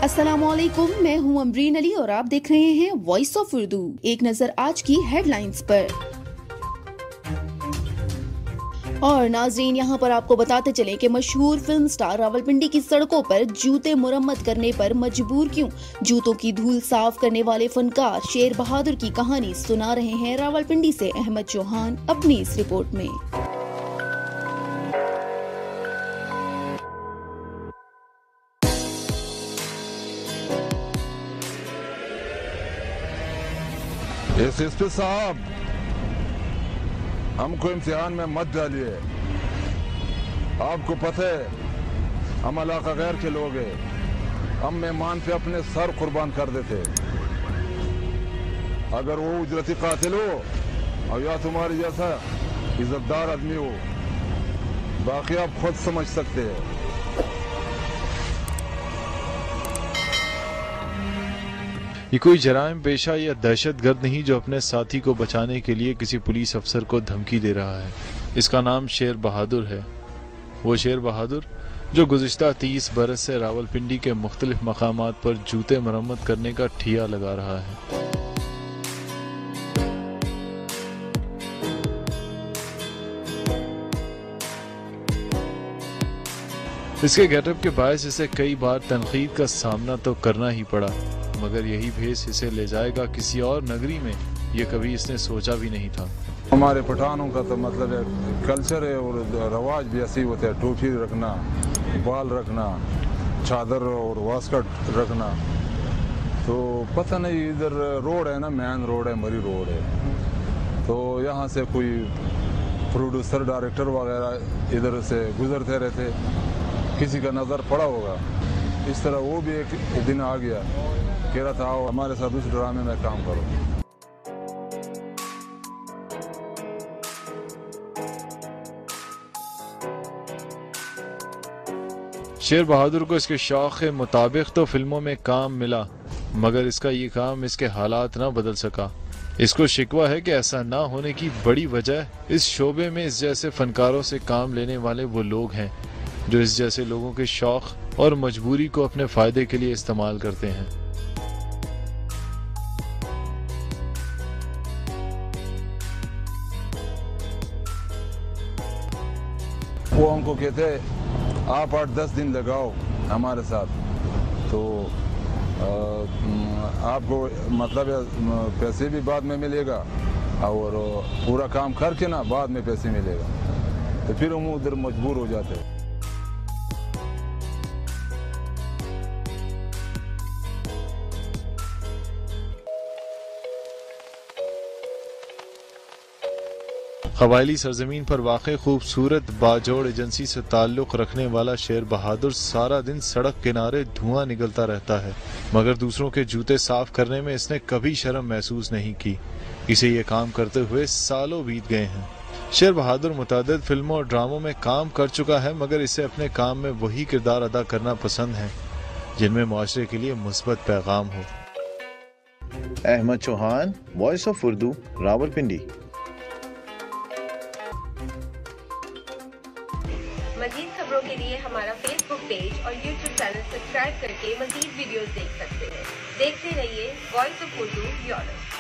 अस्सलामुअलैकुम, मैं हूं अमरीन अली और आप देख रहे हैं वॉइस ऑफ उर्दू। एक नजर आज की हेडलाइंस पर। और नाजरीन, यहाँ पर आपको बताते चलें कि मशहूर फिल्म स्टार रावलपिंडी की सड़कों पर जूते मुरम्मत करने पर मजबूर क्यों। जूतों की धूल साफ करने वाले फनकार शेर बहादुर की कहानी सुना रहे हैं रावलपिंडी से अहमद चौहान अपनी इस रिपोर्ट में। एसएसपी साहब, हमको इम्तिहान में मत डालिए। आपको पता है हम इलाका गैर के लोग हैं। हम मेहमान पे अपने सर कुर्बान कर देते। अगर वो उजरती कातिल हो और या तुम्हारी जैसा इज्जतदार आदमी हो, बाकी आप खुद समझ सकते हैं। ये कोई जराइम पेशा या दहशतगर्द नहीं जो अपने साथी को बचाने के लिए किसी पुलिस अफसर को धमकी दे रहा है। इसका नाम शेर बहादुर है। वो शेर बहादुर जो गुज़िश्ता 30 बरस से रावलपिंडी के मुख्तलिफ मकामात पर जूते मरम्मत करने का ठिया लगा रहा है। इसके गेटअप के बायस इसे कई बार तनकीद का सामना तो करना ही पड़ा, मगर यही भेस इसे ले जाएगा किसी और नगरी में, ये कभी इसने सोचा भी नहीं था। हमारे पठानों का तो मतलब है कल्चर है और रवाज भी ऐसे होते हैं। टोपी रखना, बाल रखना, चादर और वास्कट रखना। तो पता नहीं, इधर रोड है ना, मेन रोड है, मरी रोड है, तो यहाँ से कोई प्रोड्यूसर डायरेक्टर वगैरह इधर से गुजरते रहते, किसी का नज़र पड़ा होगा। इस तरह वो भी एक दिन आ गया, कह रहा था आओ हमारे साथ उस ड्रामे में काम करो। शेर बहादुर को इसके शौक के मुताबिक तो फिल्मों में काम मिला, मगर इसका ये काम इसके हालात ना बदल सका। इसको शिकवा है कि ऐसा ना होने की बड़ी वजह इस शोबे में इस जैसे फनकारों से काम लेने वाले वो लोग हैं जो इस जैसे लोगों के शौक और मजबूरी को अपने फायदे के लिए इस्तेमाल करते हैं। वो हमको कहते आप 8-10 दिन लगाओ हमारे साथ, तो आपको मतलब पैसे भी बाद में मिलेगा और पूरा काम करके ना बाद में पैसे मिलेगा। तो फिर हम उधर मजबूर हो जाते हैं। कबायली सरजमीन पर वाक़े खूबसूरत बाजोड़ एजेंसी से ताल्लुक़ रखने वाला शेर बहादुर सारा दिन सड़क किनारे धुआं निकलता रहता है, मगर दूसरों के जूते साफ करने में इसने कभी शर्म महसूस नहीं की। इसे ये काम करते हुए सालों बीत गए हैं। शेर बहादुर मुतअद्दिद फिल्मों और ड्रामों में काम कर चुका है, मगर इसे अपने काम में वही किरदार अदा करना पसंद है जिनमें मुआशरे के लिए मुस्बत पैगाम हो। Ahmad Chauhan, voice of Urdu, Rawalpindi. मज़ीद खबरों के लिए हमारा फेसबुक पेज और यूट्यूब चैनल सब्सक्राइब करके मज़ीद वीडियोस देख सकते हैं। देखते रहिए वॉइस ऑफ उर्दू यूरोप।